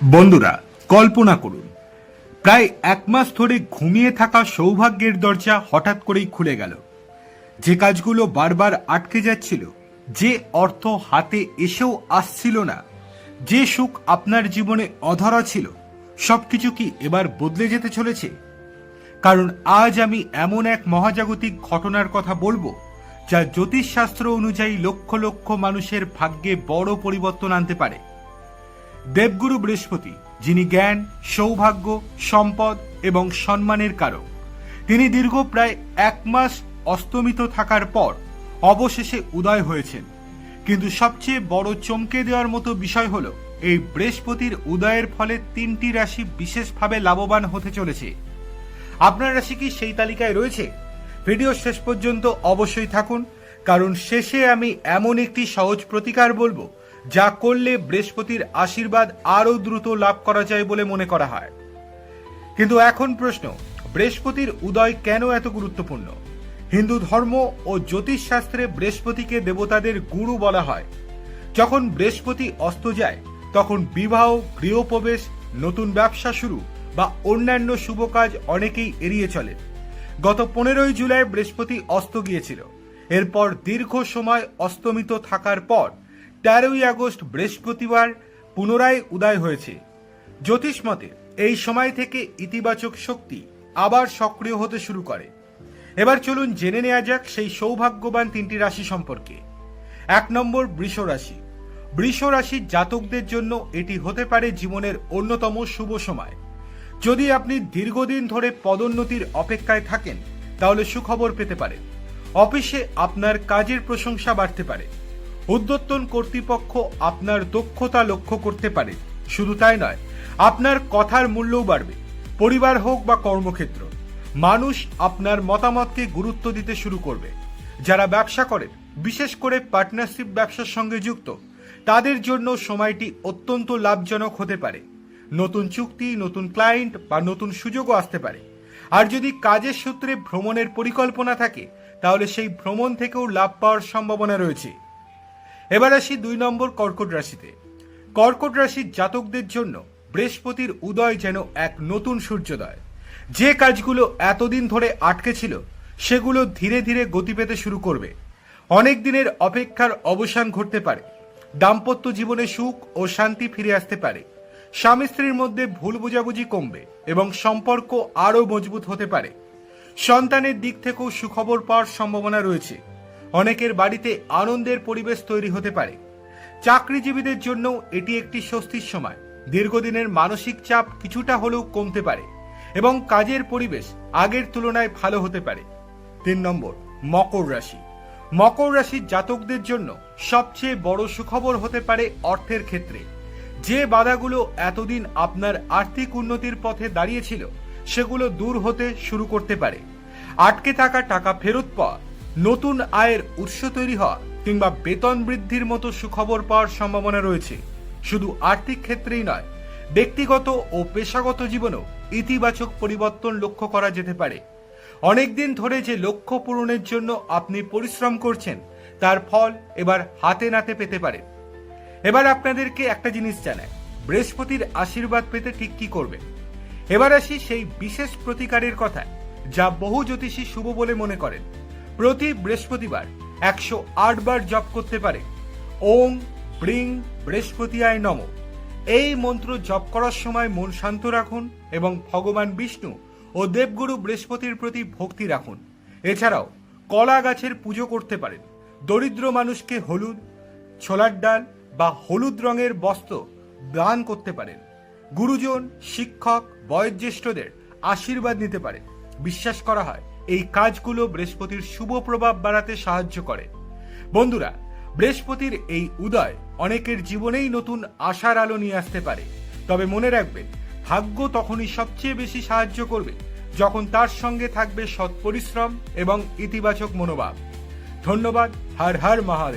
বন্ধুরা, কল্পনা করুন, প্রায় এক মাস ধরে ঘুমিয়ে থাকা সৌভাগ্যের দরজা হঠাৎ করেই খুলে গেল। যে কাজগুলো বারবার আটকে যাচ্ছিল, যে অর্থ হাতে এসেও আসছিল না, যে সুখ আপনার জীবনে অধরা ছিল, সবকিছু কি এবার বদলে যেতে চলেছে? কারণ আজ আমি এমন এক মহাজাগতিক ঘটনার কথা বলবো, যা জ্যোতিষশাস্ত্র অনুযায়ী লক্ষ লক্ষ মানুষের ভাগ্যে বড় পরিবর্তন আনতে পারে। দেবগুরু বৃহস্পতি, যিনি জ্ঞান, সৌভাগ্য, সম্পদ এবং সম্মানের কারক, তিনি দীর্ঘ প্রায় এক মাস অস্তমিত থাকার পর অবশেষে উদয় হয়েছেন। কিন্তু সবচেয়ে বড় চমকে দেওয়ার মতো বিষয় হলো, এই বৃহস্পতির উদয়ের ফলে 3টি রাশি বিশেষভাবে লাভবান হতে চলেছে। আপনার রাশি কি সেই তালিকায় রয়েছে? ভিডিও শেষ পর্যন্ত অবশ্যই থাকুন, কারণ শেষে আমি এমন একটি সহজ প্রতিকার বলবো, যা করলে বৃহস্পতির আশীর্বাদ আরও দ্রুত লাভ করা যায় বলে মনে করা হয়। কিন্তু এখন প্রশ্ন, বৃহস্পতির উদয় কেন এত গুরুত্বপূর্ণ? হিন্দু ধর্ম ও জ্যোতিষশাস্ত্রে বৃহস্পতিকে দেবতাদের গুরু বলা হয়। যখন বৃহস্পতি অস্ত যায়, তখন বিবাহ, গৃহপ্রবেশ, নতুন ব্যবসা শুরু বা অন্যান্য শুভ কাজ অনেকেই এড়িয়ে চলে। গত 15ই জুলাই বৃহস্পতি অস্ত গিয়েছিল। এরপর দীর্ঘ সময় অস্তমিত থাকার পর 13ই আগস্ট বৃহস্পতিবার পুনরায় উদয় হয়েছে। জ্যোতিষ মতে এই সময় থেকে ইতিবাচক শক্তি আবার সক্রিয় হতে শুরু করে। এবার চলুন জেনে নেওয়া যাক সেই সৌভাগ্যবান 3টি রাশি সম্পর্কে। 1 নম্বর, বৃষ রাশি। বৃষ রাশির জাতকদের জন্য এটি হতে পারে জীবনের অন্যতম শুভ সময়। যদি আপনি দীর্ঘদিন ধরে পদোন্নতির অপেক্ষায় থাকেন, তাহলে সুখবর পেতে পারেন। অফিসে আপনার কাজের প্রশংসা বাড়তে পারে। ঊর্ধ্বতন কর্তৃপক্ষ আপনার দক্ষতা লক্ষ্য করতে পারে। শুধু তাই নয়, আপনার কথার মূল্যও বাড়বে। পরিবার হোক বা কর্মক্ষেত্র, মানুষ আপনার মতামতকে গুরুত্ব দিতে শুরু করবে। যারা ব্যবসা করেন, বিশেষ করে পার্টনারশিপ ব্যবসার সঙ্গে যুক্ত, তাদের জন্য সময়টি অত্যন্ত লাভজনক হতে পারে। নতুন চুক্তি, নতুন ক্লায়েন্ট বা নতুন সুযোগও আসতে পারে। আর যদি কাজের সূত্রে ভ্রমণের পরিকল্পনা থাকে, তাহলে সেই ভ্রমণ থেকেও লাভ পাওয়ার সম্ভাবনা রয়েছে। এবার আসি 2 নম্বর, কর্কট রাশিতে। কর্কট রাশির জাতকদের জন্য বৃহস্পতির উদয় যেন এক নতুন সূর্যোদয়। যে কাজগুলো এতদিন ধরে আটকে ছিল, সেগুলো ধীরে ধীরে গতি পেতে শুরু করবে। অনেক দিনের অপেক্ষার অবসান ঘটতে পারে। দাম্পত্য জীবনে সুখ ও শান্তি ফিরে আসতে পারে। স্বামী স্ত্রীর মধ্যে ভুল বোঝাবুঝি কমবে এবং সম্পর্ক আরও মজবুত হতে পারে। সন্তানের দিক থেকেও সুখবর পাওয়ার সম্ভাবনা রয়েছে। অনেকের বাড়িতে আনন্দের পরিবেশ তৈরি হতে পারে। চাকরিজীবীদের জন্য এটি একটি স্বস্তির সময়। দীর্ঘদিনের মানসিক চাপ কিছুটা হলেও কমতে পারে এবং কাজের পরিবেশ আগের তুলনায় ভালো হতে পারে। 3 নম্বর, মকর রাশি। মকর রাশির জাতকদের জন্য সবচেয়ে বড় সুখবর হতে পারে অর্থের ক্ষেত্রে। যে বাধাগুলো এতদিন আপনার আর্থিক উন্নতির পথে দাঁড়িয়েছিল, সেগুলো দূর হতে শুরু করতে পারে। আটকে থাকা টাকা ফেরত পাওয়া, নতুন আয়ের উৎস তৈরি হওয়া কিংবা বেতন বৃদ্ধির মতো সুখবর পাওয়ার সম্ভাবনা রয়েছে। শুধু আর্থিক ক্ষেত্রেই নয়, ব্যক্তিগত ও পেশাগত জীবনেও ইতিবাচক পরিবর্তন লক্ষ্য করা যেতে পারে। অনেকদিন ধরে যে লক্ষ্য পূরণের জন্য আপনি পরিশ্রম করছেন, তার ফল এবার হাতে নাতে পেতে পারেন। এবার আপনাদেরকে একটা জিনিস জানাই, বৃহস্পতির আশীর্বাদ পেতে ঠিক কি করবে। এবার আসি সেই বিশেষ প্রতিকারের কথায়, যা বহু জ্যোতিষী শুভ বলে মনে করেন। প্রতি বৃহস্পতিবার 108 বার জপ করতে পারে ওং ব্রিং বৃহস্পতিয়ায় নমঃ। এই মন্ত্র জপ করার সময় মন শান্ত রাখুন এবং ভগবান বিষ্ণু ও দেবগুরু বৃহস্পতির প্রতি ভক্তি রাখুন। এছাড়াও কলা গাছের পুজো করতে পারেন। দরিদ্র মানুষকে হলুদ, ছোলার ডাল বা হলুদ রঙের বস্ত্র দান করতে পারেন। গুরুজন, শিক্ষক, বয়োজ্যেষ্ঠদের আশীর্বাদ নিতে পারেন। বিশ্বাস করা হয় এই কাজগুলো বৃহস্পতির শুভ প্রভাব বাড়াতে সাহায্য করে। বন্ধুরা, বৃহস্পতির এই উদয় অনেকের জীবনেই নতুন আশার আলো নিয়ে আসতে পারে। তবে মনে রাখবেন, ভাগ্য তখনই সবচেয়ে বেশি সাহায্য করবে যখন তার সঙ্গে থাকবে সৎ পরিশ্রম এবং ইতিবাচক মনোভাব। ধন্যবাদ। হর হর মহাদেব।